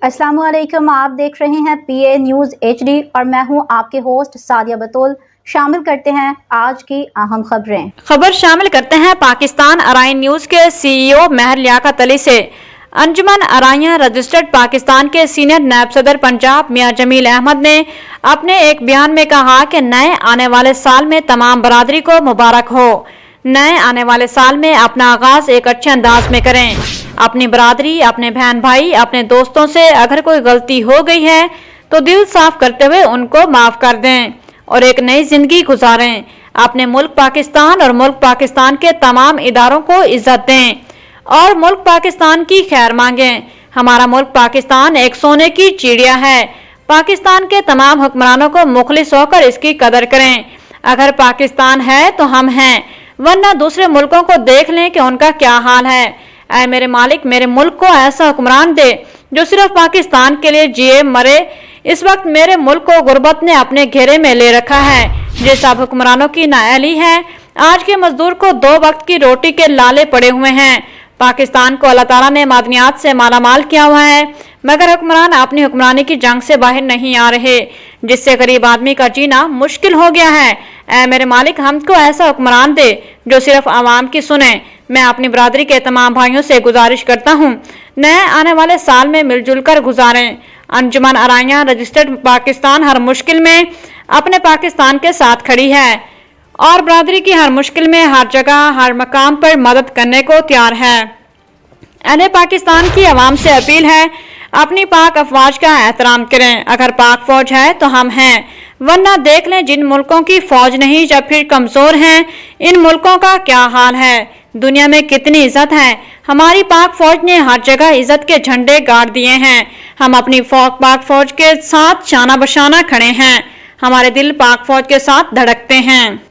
अस्सलाम वालेकुम। आप देख रहे हैं PA न्यूज़ HD और मैं हूं आपके होस्ट सादिया बतूल। शामिल करते हैं आज की अहम खबर शामिल करते हैं पाकिस्तान अराइन न्यूज़ के CEO महर लियाकत अली से। अंजुमन अराइयां रजिस्टर्ड पाकिस्तान के सीनियर नायब सदर पंजाब मियां जमील अहमद ने अपने एक बयान में कहा कि नए आने वाले साल में तमाम बरादरी को मुबारक हो। नए आने वाले साल में अपना आगाज एक अच्छे अंदाज में करें। अपनी बरादरी, अपने बहन भाई, अपने दोस्तों से अगर कोई गलती हो गई है तो दिल साफ करते हुए उनको माफ कर दें और एक नई जिंदगी गुजारें। अपने मुल्क पाकिस्तान और मुल्क पाकिस्तान के तमाम इदारों को इज्जत दें और मुल्क पाकिस्तान की खैर मांगें। हमारा मुल्क पाकिस्तान एक सोने की चिड़िया है। पाकिस्तान के तमाम हुक्मरानों को मुखलिस होकर इसकी कदर करें। अगर पाकिस्तान है तो हम हैं, वरना दूसरे मुल्कों को देख लें कि उनका क्या हाल है। ऐ मेरे मालिक, मेरे मुल्क को ऐसा हुक्मरान दे जो सिर्फ पाकिस्तान के लिए जिए मरे। इस वक्त मेरे मुल्क को गुर्बत ने अपने घेरे में ले रखा है। ये सब हुक्मरानों की नाअहली है। आज के मजदूर को 2 वक्त की रोटी के लाले पड़े हुए हैं। पाकिस्तान को अल्लाह ताला ने मादनियात से मालामाल किया हुआ है, मगर हुक्मरान अपनी हुक्मरानी की जंग से बाहर नहीं आ रहे, जिससे गरीब आदमी का जीना मुश्किल हो गया है। ऐ मेरे मालिक, हमको ऐसा हुक्मरान दे जो सिर्फ आवाम की सुने। मैं अपनी बरादरी के तमाम भाइयों से गुजारिश करता हूँ, नए आने वाले साल में मिलजुल कर गुजारें। अंजुमन अराइयां रजिस्टर्ड पाकिस्तान हर मुश्किल में अपने पाकिस्तान के साथ खड़ी है और बरादरी की हर मुश्किल में हर जगह हर मकाम पर मदद करने को तैयार है। अहले पाकिस्तान की आवाम से अपील है, अपनी पाक अफवाज का एहतराम करें। अगर पाक फौज है तो हम हैं, वरना देख लें जिन मुल्कों की फौज नहीं या फिर कमजोर हैं, इन मुल्कों का क्या हाल है। दुनिया में कितनी इज्जत है। हमारी पाक फौज ने हर जगह इज्जत के झंडे गाड़ दिए हैं। हम अपनी पाक फौज के साथ शाना बशाना खड़े हैं। हमारे दिल पाक फौज के साथ धड़कते हैं।